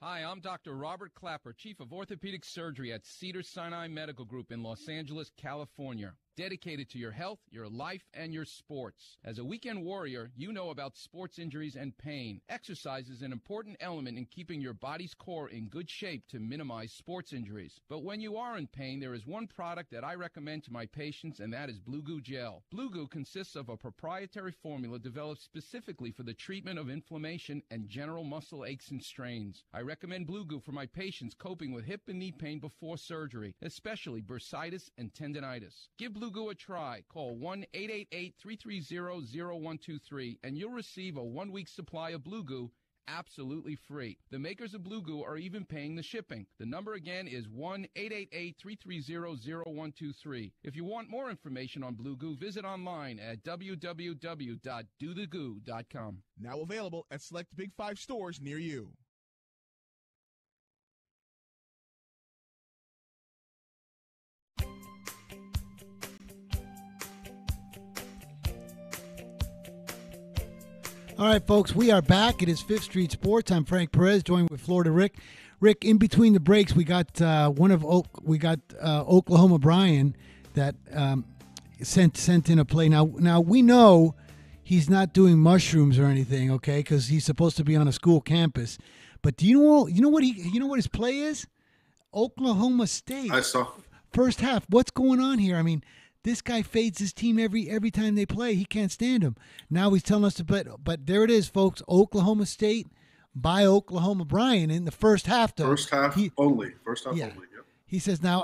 Hi, I'm Dr. Robert Clapper, Chief of Orthopedic Surgery at Cedars-Sinai Medical Group in Los Angeles, California. Dedicated to your health, your life, and your sports. As a weekend warrior, you know about sports injuries and pain. Exercise is an important element in keeping your body's core in good shape to minimize sports injuries. But when you are in pain, there is one product that I recommend to my patients, and that is Blue Goo Gel. Blue Goo consists of a proprietary formula developed specifically for the treatment of inflammation and general muscle aches and strains. I recommend Blue Goo for my patients coping with hip and knee pain before surgery, especially bursitis and tendinitis. Give Blue Goo a try. Call 1-888-330-0123 and you'll receive a 1-week supply of Blue Goo absolutely free. The makers of Blue Goo are even paying the shipping. The number again is 1-888-330-0123. If you want more information on Blue Goo, visit online at www.dothegoo.com. Now available at select Big 5 stores near you. All right, folks, we are back. It is Fifth Street Sports. I'm Frank Perez, joined with Florida Rick. Rick, in between the breaks, we got Oklahoma Brian that sent in a play. Now we know he's not doing mushrooms or anything, okay? Because he's supposed to be on a school campus. But do you know what his play is? Oklahoma State. I saw. First half. What's going on here? I mean, this guy fades his team every time they play. He can't stand him. Now he's telling us to bet. But there it is, folks. Oklahoma State by Oklahoma Brian in the first half, though. First half only. Yep. He says now,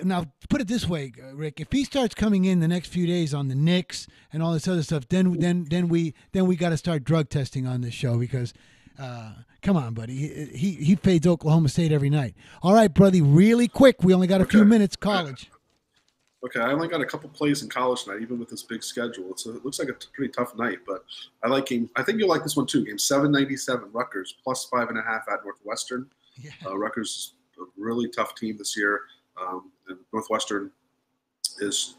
now put it this way, Rick. If he starts coming in the next few days on the Knicks and all this other stuff, then we got to start drug testing on this show because come on, buddy. He fades Oklahoma State every night. All right, brother. Really quick. We only got a few minutes. College. Okay, I only got a couple plays in college tonight, even with this big schedule. It looks like a pretty tough night, but I like game. I think you'll like this one too. Game 797, Rutgers plus 5.5 at Northwestern. Yeah. Rutgers is a really tough team this year, and Northwestern is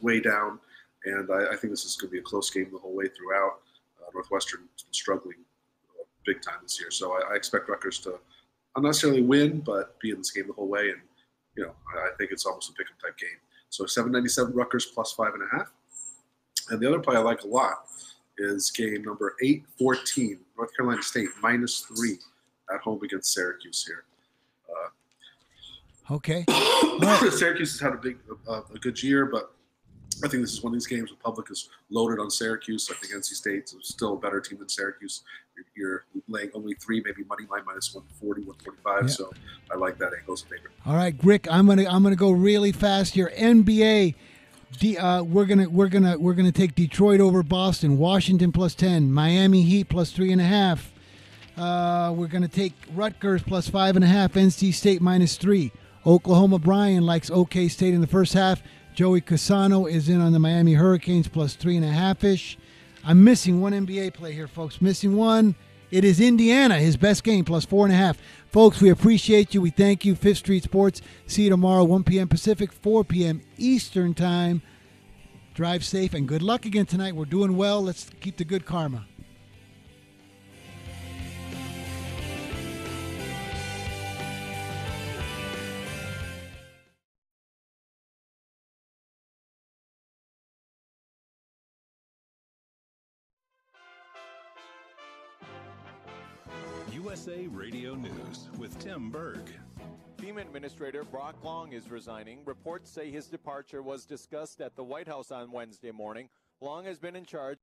way down, and I think this is going to be a close game the whole way throughout. Northwestern has been struggling big time this year, so I expect Rutgers to not necessarily win, but be in this game the whole way, and I think it's almost a pick-em type game. So 797 Rutgers plus 5.5. And the other play I like a lot is game number 814, North Carolina State -3 at home against Syracuse here. Okay. Syracuse has had a good year, but I think this is one of these games where the public is loaded on Syracuse. I think NC State's still a better team than Syracuse. You're laying only 3, maybe money line -140, 145. Yeah. So I like that angle as a favorite. All right, Rick, I'm gonna go really fast here. NBA. We're gonna take Detroit over Boston. Washington plus 10. Miami Heat plus 3.5. We're gonna take Rutgers plus 5.5. NC State -3. Oklahoma Brian likes OK State in the first half. Joey Cassano is in on the Miami Hurricanes plus 3.5-ish. I'm missing one NBA play here, folks. Missing one. It is Indiana, his best game, plus 4.5. Folks, we appreciate you. We thank you. Fifth Street Sports. See you tomorrow, 1 p.m. Pacific, 4 p.m. Eastern Time. Drive safe and good luck again tonight. We're doing well. Let's keep the good karma. USA Radio News with Tim Berg. FEMA Administrator Brock Long is resigning. Reports say his departure was discussed at the White House on Wednesday morning. Long has been in charge